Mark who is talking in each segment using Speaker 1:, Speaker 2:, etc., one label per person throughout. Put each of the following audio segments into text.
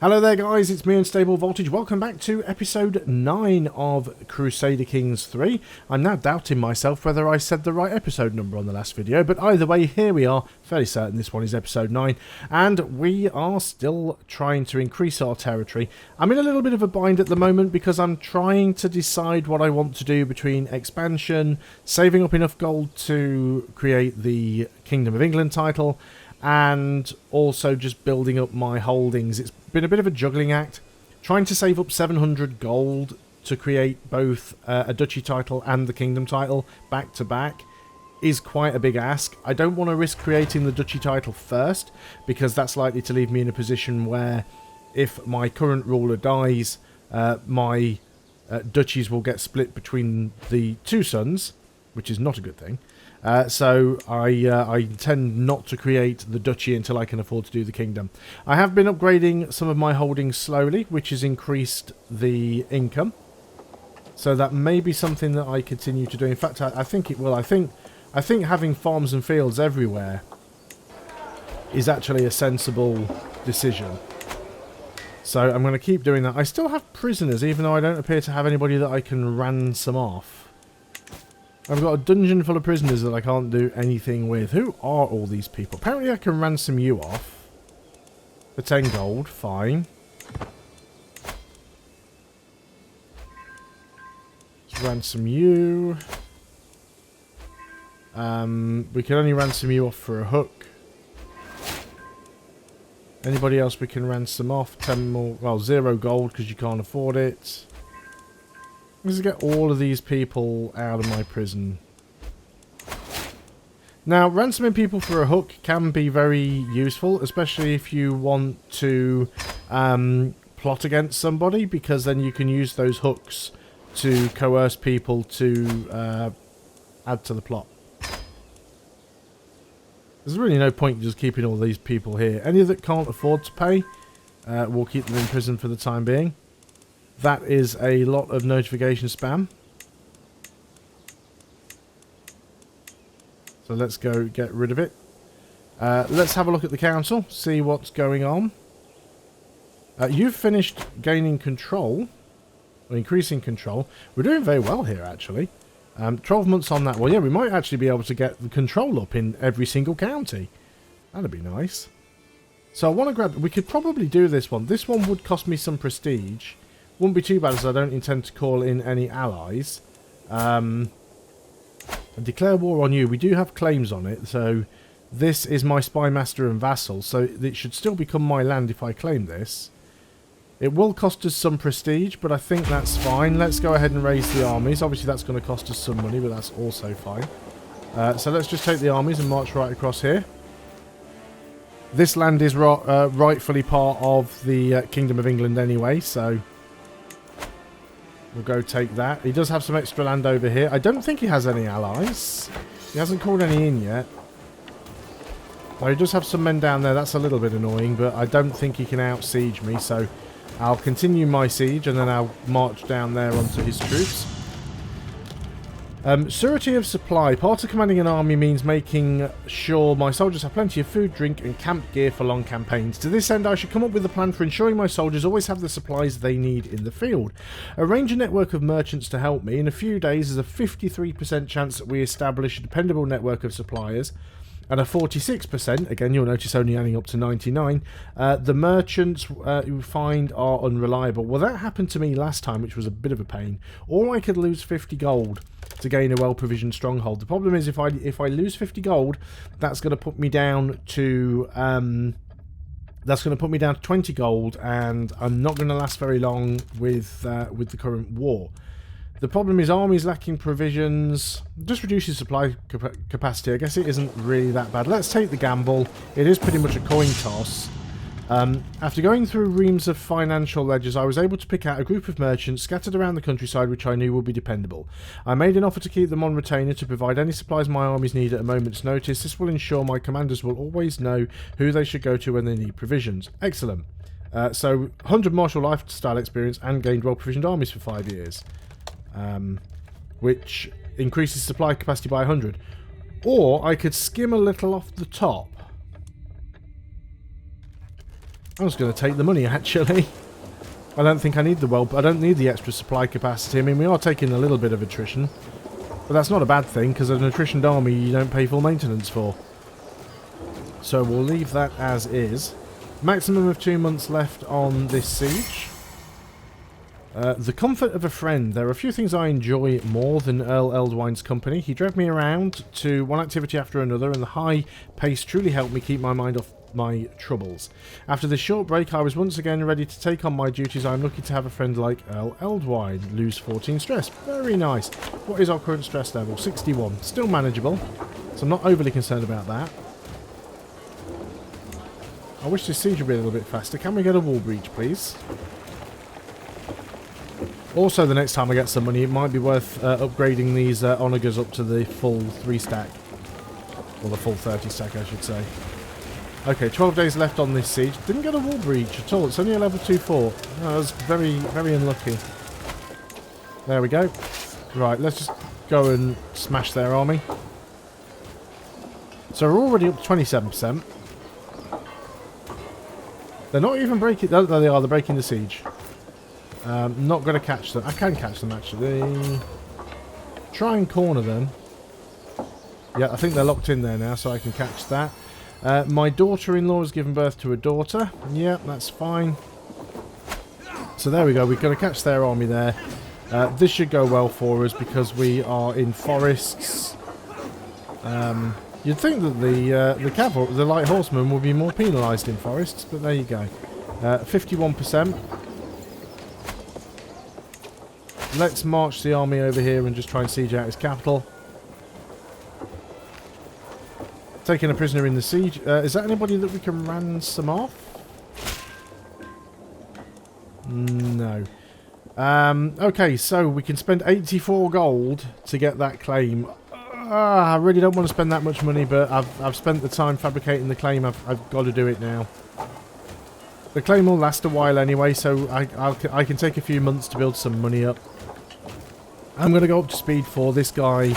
Speaker 1: Hello there guys, it's me Unstable Voltage. Welcome back to episode 9 of Crusader Kings 3. I'm now doubting myself whether I said the right episode number on the last video, but either way, here we are. Fairly certain this one is episode 9, and we are still trying to increase our territory. I'm in a little bit of a bind at the moment because I'm trying to decide what I want to do between expansion, saving up enough gold to create the Kingdom of England title, and also just building up my holdings. It's been a bit of a juggling act. Trying to save up 700 gold to create both a duchy title and the kingdom title back to back is quite a big ask. I don't want to risk creating the duchy title first, because that's likely to leave me in a position where if my current ruler dies, my duchies will get split between the two sons, which is not a good thing. So I intend not to create the duchy until I can afford to do the kingdom. I have been upgrading some of my holdings slowly, which has increased the income. So that may be something that I continue to do. In fact, I think it will. I think having farms and fields everywhere is actually a sensible decision. So I'm going to keep doing that. I still have prisoners, even though I don't appear to have anybody that I can ransom off. I've got a dungeon full of prisoners that I can't do anything with. Who are all these people? Apparently I can ransom you off. For 10 gold. Fine. Let's ransom you. We can only ransom you off for a hook. Anybody else we can ransom off? 10 more. Well, 0 gold because you can't afford it. Let's get all of these people out of my prison. Now, ransoming people for a hook can be very useful, especially if you want to plot against somebody, because then you can use those hooks to coerce people to add to the plot. There's really no point in just keeping all these people here. Any that can't afford to pay, we'll keep them in prison for the time being. That is a lot of notification spam. So let's go get rid of it. Let's have a look at the council, see what's going on. You've finished gaining control, or increasing control. We're doing very well here, actually. 12 months on that. Well, yeah, we might actually be able to get the control up in every single county. That'd be nice. So I want to grab... We could probably do this one. This one would cost me some prestige. Wouldn't be too bad, as I don't intend to call in any allies. And declare war on you. We do have claims on it, so this is my spy master and vassal, so it should still become my land if I claim this. It will cost us some prestige, but I think that's fine. Let's go ahead and raise the armies. Obviously that's going to cost us some money, but that's also fine. So let's just take the armies and march right across here. This land is rightfully part of the Kingdom of England anyway, so... we'll go take that. He does have some extra land over here. I don't think he has any allies. He hasn't called any in yet. Though he does have some men down there. That's a little bit annoying, but I don't think he can out-siege me, so I'll continue my siege and then I'll march down there onto his troops. Surety of supply. Part of commanding an army means making sure my soldiers have plenty of food, drink and camp gear for long campaigns. To this end, I should come up with a plan for ensuring my soldiers always have the supplies they need in the field. Arrange a network of merchants to help me. In a few days, there's a 53% chance that we establish a dependable network of suppliers. And a 46%, again you'll notice only adding up to 99, the merchants you find are unreliable. Well, that happened to me last time, which was a bit of a pain. Or I could lose 50 gold to gain a well-provisioned stronghold. The problem is if I lose 50 gold, that's going to put me down to 20 gold, and I'm not going to last very long with the current war. The problem is armies lacking provisions. Just reduces supply capacity. I guess it isn't really that bad. Let's take the gamble. It is pretty much a coin toss. After going through reams of financial ledgers, I was able to pick out a group of merchants scattered around the countryside which I knew would be dependable. I made an offer to keep them on retainer to provide any supplies my armies need at a moment's notice. This will ensure my commanders will always know who they should go to when they need provisions. Excellent. So 100 martial lifestyle experience and gained well-provisioned armies for 5 years. Which increases supply capacity by 100. Or I could skim a little off the top. I was going to take the money, actually. I don't think I need I don't need the extra supply capacity. I mean, we are taking a little bit of attrition. But that's not a bad thing, because an attritioned army you don't pay full maintenance for. So we'll leave that as is. Maximum of 2 months left on this siege. The comfort of a friend. There are a few things I enjoy more than Earl Eldwine's company. He drove me around to one activity after another, and the high pace truly helped me keep my mind off my troubles. After this short break, I was once again ready to take on my duties. I'm lucky to have a friend like Earl Eldwine. Lose 14 stress. Very nice. What is our current stress level? 61. Still manageable, so I'm not overly concerned about that. I wish this siege would be a little bit faster. Can we get a wall breach, please? Also, the next time I get some money, it might be worth upgrading these onagers up to the full 3 stack. Or the full 30 stack, I should say. Okay, 12 days left on this siege. Didn't get a wall breach at all. It's only a level 2 fort. Oh, that was very, very unlucky. There we go. Right, let's just go and smash their army. So we're already up to 27%. They're not even breaking... Oh, there they are. They're breaking the siege. Not going to catch them. I can catch them, actually. Try and corner them. Yeah, I think they're locked in there now, so I can catch that. My daughter-in-law has given birth to a daughter. Yeah, that's fine. So there we go. We're going to catch their army there. This should go well for us because we are in forests. You'd think that the light horsemen would be more penalised in forests, but there you go. 51%. Let's march the army over here and just try and siege out his capital. Taking a prisoner in the siege. Is that anybody that we can ransom off? No. Okay, so we can spend 84 gold to get that claim. I really don't want to spend that much money, but I've spent the time fabricating the claim. I've got to do it now. The claim will last a while anyway, so I can take a few months to build some money up. I'm going to go up to speed 4. This guy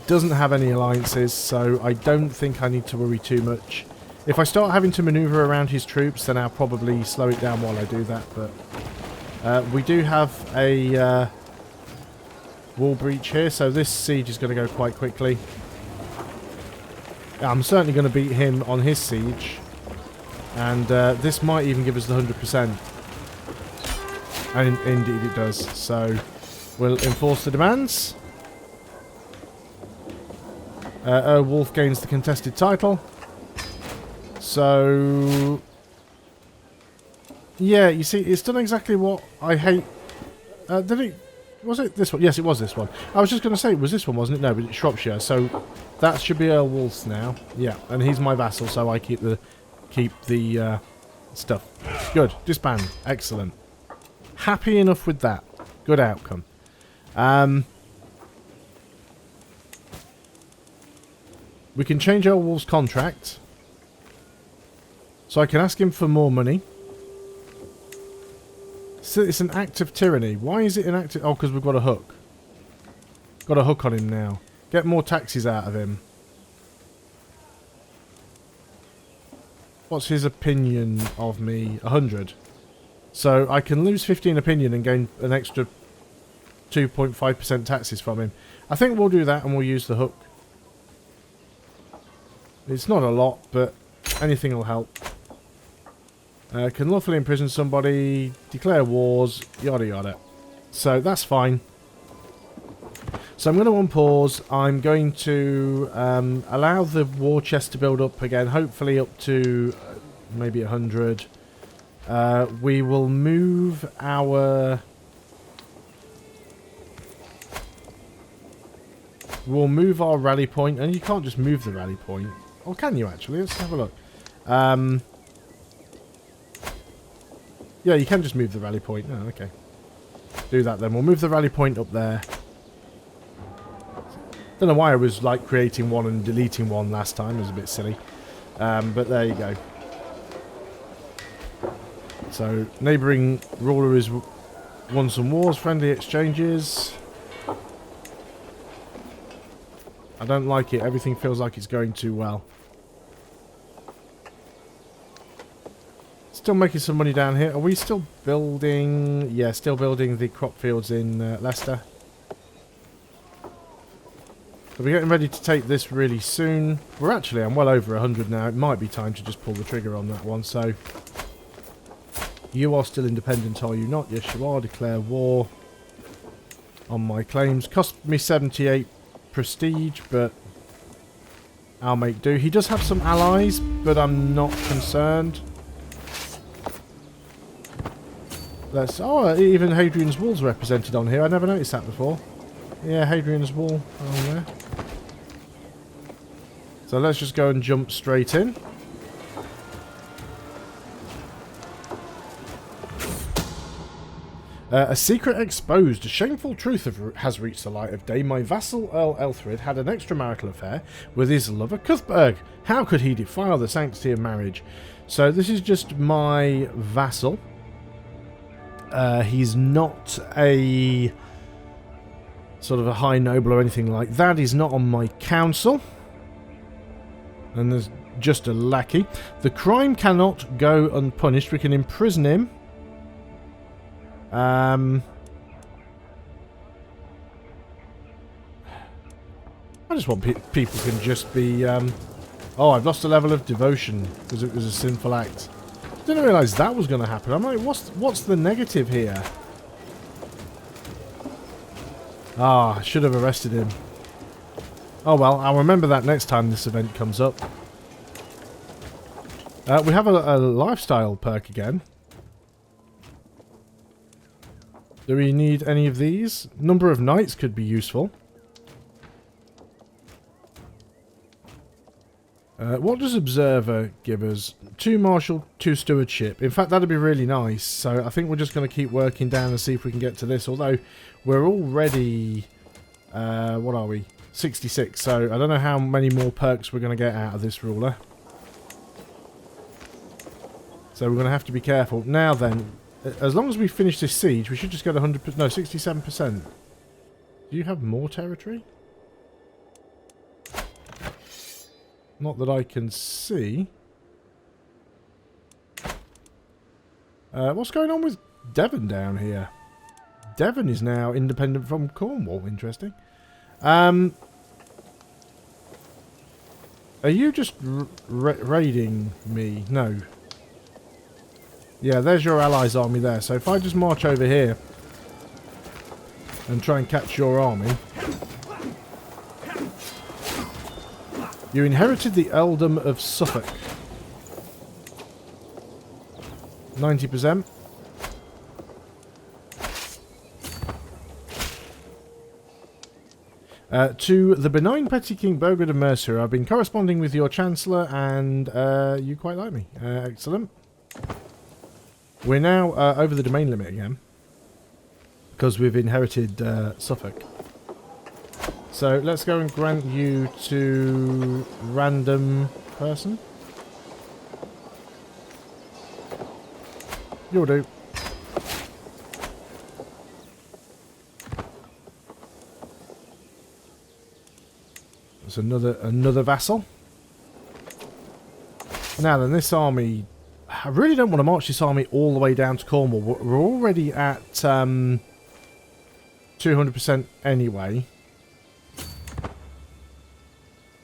Speaker 1: doesn't have any alliances, so I don't think I need to worry too much. If I start having to maneuver around his troops, then I'll probably slow it down while I do that, but we do have a wall breach here, so this siege is going to go quite quickly. I'm certainly going to beat him on his siege, and this might even give us the 100%. And indeed it does, so we'll enforce the demands. Wolf gains the contested title. So yeah, you see, it's done exactly what I hate. Did it? Was it this one? Yes, it was this one. I was just going to say, it was this one, wasn't it? No, but it's Shropshire. So that should be Earl Wolf's now. Yeah, and he's my vassal, so I keep the stuff. Good. Disband. Excellent. Happy enough with that. Good outcome. We can change Earl Wolf's contract. So I can ask him for more money. So it's an act of tyranny. Why is it an act of... Oh, because we've got a hook. Got a hook on him now. Get more taxes out of him. What's his opinion of me? 100. So I can lose 15 opinion and gain an extra 2.5% taxes from him. I think we'll do that and we'll use the hook. It's not a lot, but anything will help. Can lawfully imprison somebody, declare wars, yada yada. So that's fine. So I'm going to unpause. I'm going to allow the war chest to build up again, hopefully up to maybe 100. We will move our... We'll move our rally point, and you can't just move the rally point. Or can you actually? Let's have a look. Yeah, you can just move the rally point. Oh, okay. Do that then. We'll move the rally point up there. Don't know why I was like creating one and deleting one last time. It was a bit silly. But there you go. So, neighbouring ruler has won some wars, friendly exchanges. I don't like it. Everything feels like it's going too well. Still making some money down here. Are we still building... Yeah, still building the crop fields in Leicester. So we're getting ready to take this really soon. We're actually, I'm well over 100 now. It might be time to just pull the trigger on that one. So, you are still independent, are you not? Yes, you are. Declare war on my claims. Cost me 78 prestige, but I'll make do. He does have some allies, but I'm not concerned. Oh, even Hadrian's Wall's represented on here. I never noticed that before. Yeah, Hadrian's Wall on there. So let's just go and jump straight in. A secret exposed. A shameful truth has reached the light of day. My vassal Earl Elthrid had an extramarital affair with his lover Cuthberg. How could he defile the sanctity of marriage? So this is just my vassal. He's not a sort of a high noble or anything like that. He's not on my council. And there's just a lackey. The crime cannot go unpunished. We can imprison him. I just want people can just be... Oh, I've lost a level of devotion because it was a sinful act. Didn't realise that was going to happen. I'm like, what's the negative here? Ah, I should have arrested him. Oh well, I'll remember that next time this event comes up. We have a lifestyle perk again. Do we need any of these? Number of knights could be useful. What does Observer give us? 2 Marshal, 2 Stewardship. In fact, that'd be really nice. So I think we're just going to keep working down and see if we can get to this. Although, we're already... what are we? 66. So I don't know how many more perks we're going to get out of this ruler. So we're going to have to be careful. Now then, as long as we finish this siege, we should just get 100%... No, 67%. Do you have more territory? Not that I can see. What's going on with Devon down here? Devon is now independent from Cornwall. Interesting. Are you just raiding me? No. Yeah, there's your allies' army there. So if I just march over here and try and catch your army... You inherited the earldom of Suffolk. 90%. To the benign Petty King Burgred of Mercia, I've been corresponding with your Chancellor and you quite like me. Excellent. We're now over the domain limit again. Because we've inherited Suffolk. So let's go and grant you to random person. You'll do. There's another vassal. Now then, this army... I really don't want to march this army all the way down to Cornwall. We're already at 200% anyway.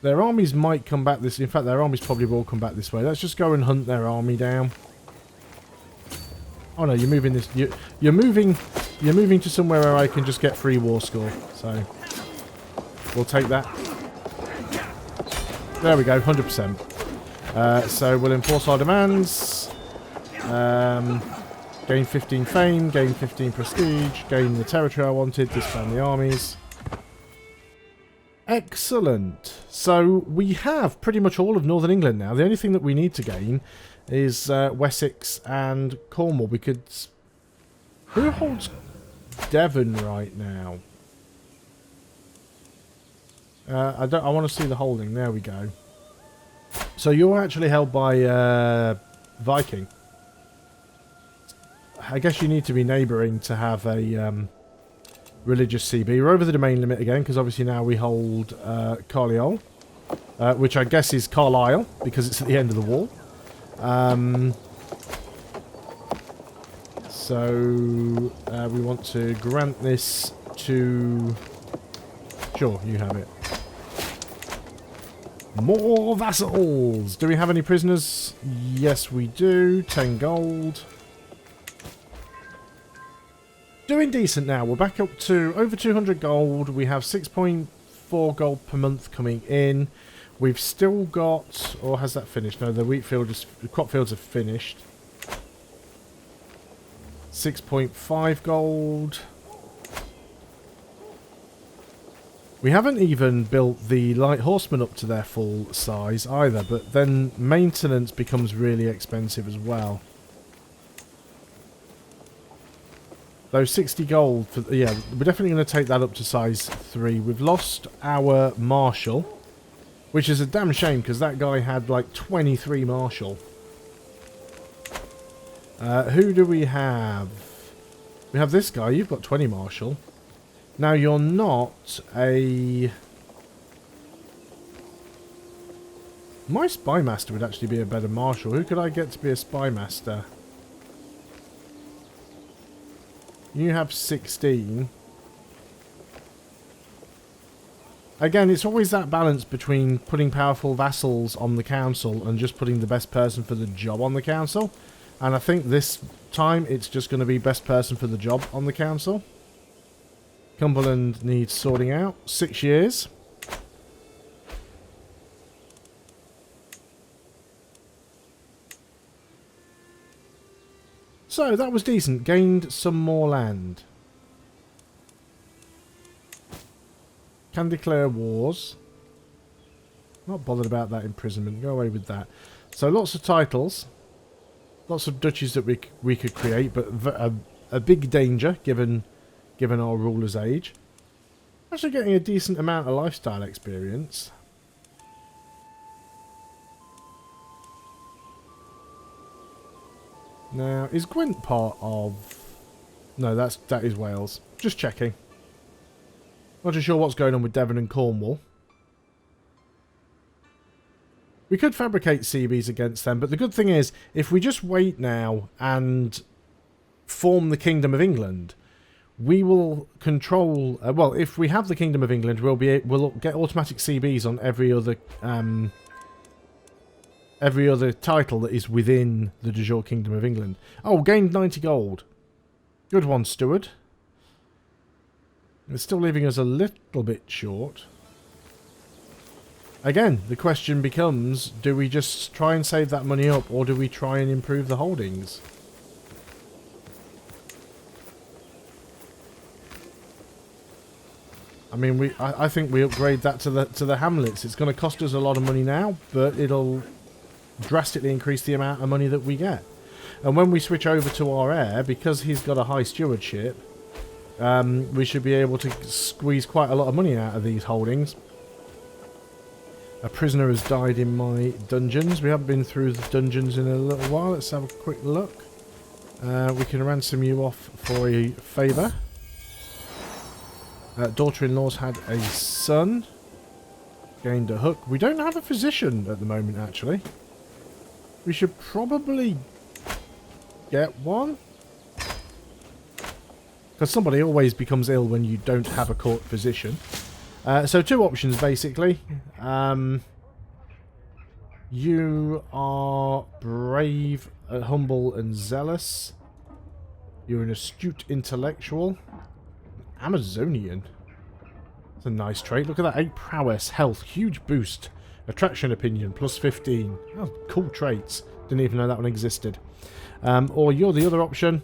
Speaker 1: Their armies might come back this... In fact, their armies probably will come back this way. Let's just go and hunt their army down. Oh no, you're moving this... You're moving to somewhere where I can just get free war score. So, we'll take that. There we go, 100%. So, we'll enforce our demands. Gain 15 fame, gain 15 prestige, gain the territory I wanted, disband the armies. Excellent. So we have pretty much all of Northern England now. The only thing that we need to gain is Wessex and Cornwall. We could... Who holds Devon right now? I want to see the holding. There we go. So you're actually held by Viking. I guess you need to be neighbouring to have a... religious CB. We're over the domain limit again because obviously now we hold Carlisle, which I guess is Carlisle because it's at the end of the wall. So we want to grant this to... Sure, you have it. More vassals! Do we have any prisoners? Yes, we do. 10 gold. Doing decent now. We're back up to over 200 gold. We have 6.4 gold per month coming in. We've still got... Or has that finished? No, the wheat field is... The crop fields are finished. 6.5 gold. We haven't even built the light horsemen up to their full size either, but then maintenance becomes really expensive as well. Though 60 gold, for, yeah, we're definitely going to take that up to size 3. We've lost our marshal, which is a damn shame because that guy had like 23 marshal. Who do we have? We have this guy. You've got 20 marshal. Now, you're not a... My spy master would actually be a better marshal. Who could I get to be a spy master? You have 16. Again, it's always that balance between putting powerful vassals on the council and just putting the best person for the job on the council. And I think this time it's just going to be best person for the job on the council. Cumberland needs sorting out. 6 years. So, that was decent. Gained some more land. Can declare wars. Not bothered about that imprisonment. Go away with that. So, lots of titles. Lots of duchies that we could create, but a big danger given our ruler's age. Actually getting a decent amount of lifestyle experience. Now, is Gwent part of... No, that is Wales. Just checking. Not too sure what's going on with Devon and Cornwall. We could fabricate CBs against them, but the good thing is, if we just wait now and form the Kingdom of England, we will control... well, if we have the Kingdom of England, we'll get automatic CBs on every other title that is within the de jure Kingdom of England. Oh, gained 90 gold. Good one, Steward. It's still leaving us a little bit short. Again, the question becomes, do we just try and save that money up, or do we try and improve the holdings? I mean, I think we upgrade that to the hamlets. It's going to cost us a lot of money now, but it'll drastically increase the amount of money that we get. And when we switch over to our heir, because he's got a high stewardship, we should be able to squeeze quite a lot of money out of these holdings. A prisoner has died in my dungeons. We haven't been through the dungeons in a little while. Let's have a quick look. We can ransom you off for a favour. Daughter-in-law's had a son. Gained a hook. We don't have a physician at the moment, actually. We should probably get one. Because somebody always becomes ill when you don't have a court physician. So 2 options, basically. You are brave, humble, and zealous. You're an astute intellectual. Amazonian. That's a nice trait. Look at that. 8 prowess, health, huge boost. Attraction opinion, plus 15. Oh, cool traits. Didn't even know that one existed. Or you're the other option.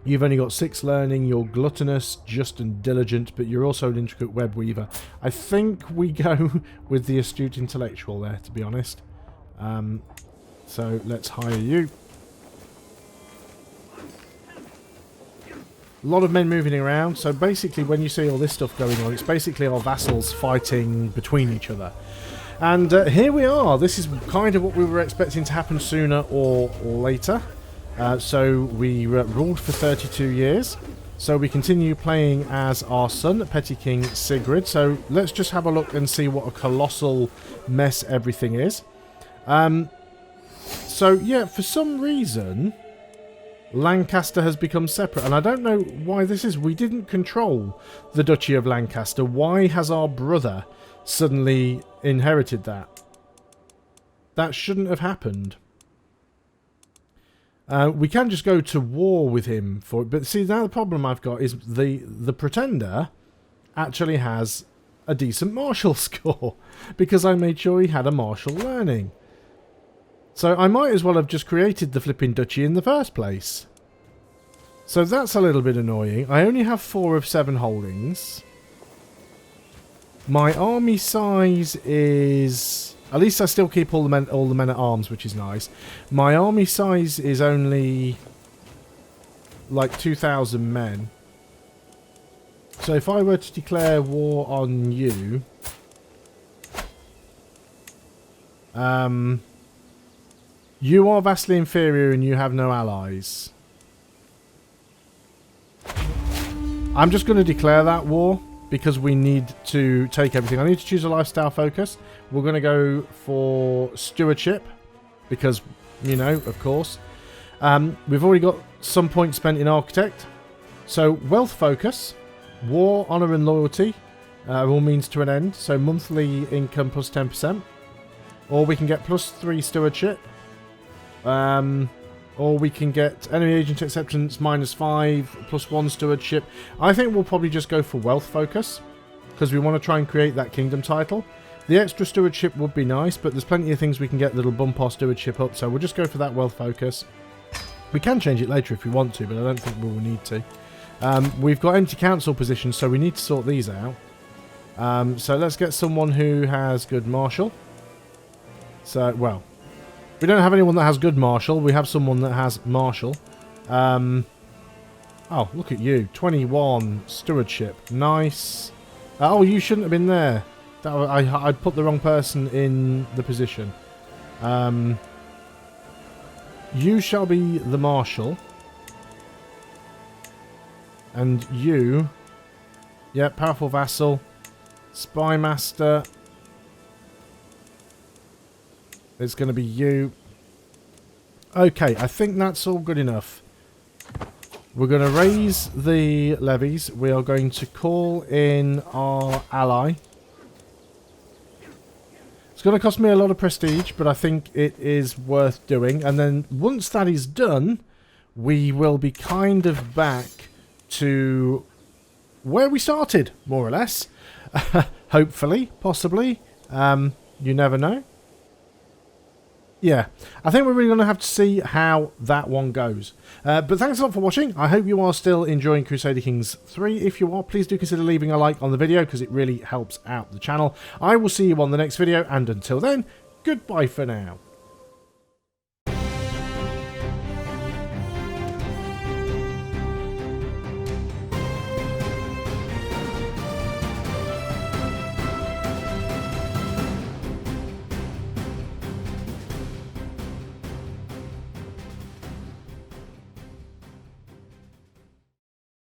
Speaker 1: You've only got 6 learning. You're gluttonous, just, and diligent, but you're also an intricate web weaver. I think we go with the astute intellectual there, to be honest. So let's hire you. A lot of men moving around. So basically, when you see all this stuff going on, it's basically our vassals fighting between each other. And here we are. This is kind of what we were expecting to happen sooner or later. So we ruled for 32 years. So we continue playing as our son, Petty King Sigrid. So let's just have a look and see what a colossal mess everything is. So yeah, for some reason, Lancaster has become separate, and I don't know why this is. We didn't control the Duchy of Lancaster. Why has our brother suddenly inherited that? That shouldn't have happened. We can just go to war with him for it, but see, now the problem I've got is the Pretender actually has a decent martial score because I made sure he had a martial learning. So I might as well have just created the flipping duchy in the first place. So that's a little bit annoying. I only have 4 of 7 holdings. My army size is... At least I still keep all the men at arms, which is nice. My army size is only like 2,000 men. So if I were to declare war on you... you are vastly inferior and you have no allies. I'm just going to declare that war because we need to take everything. I need to choose a lifestyle focus. We're going to go for stewardship because, you know, of course. We've already got some points spent in architect. So wealth focus, war, honour and loyalty are all means to an end. So monthly income plus 10%. Or we can get plus 3 stewardship. Or we can get enemy agent acceptance -5 plus 1 stewardship. I think we'll probably just go for wealth focus because we want to try and create that kingdom title. The extra stewardship would be nice, but there's plenty of things we can get that'll bump our stewardship up, so we'll just go for that wealth focus. We can change it later if we want to, but I don't think we will need to. We've got empty council positions, so we need to sort these out. So let's get someone who has good martial. So, well, we don't have anyone that has good martial. We have someone that has martial. Oh, look at you. 21 stewardship. Nice. Oh, you shouldn't have been there. I'd put the wrong person in the position. You shall be the marshal. And you... Yeah, powerful vassal. Spy master. It's going to be you. Okay, I think that's all good enough. We're going to raise the levies. We are going to call in our ally. It's going to cost me a lot of prestige, but I think it is worth doing. And then once that is done, we will be kind of back to where we started, more or less. Hopefully, possibly. You never know. Yeah, I think we're really going to have to see how that one goes. But thanks a lot for watching. I hope you are still enjoying Crusader Kings 3. If you are, please do consider leaving a like on the video because it really helps out the channel. I will see you on the next video, and until then, goodbye for now.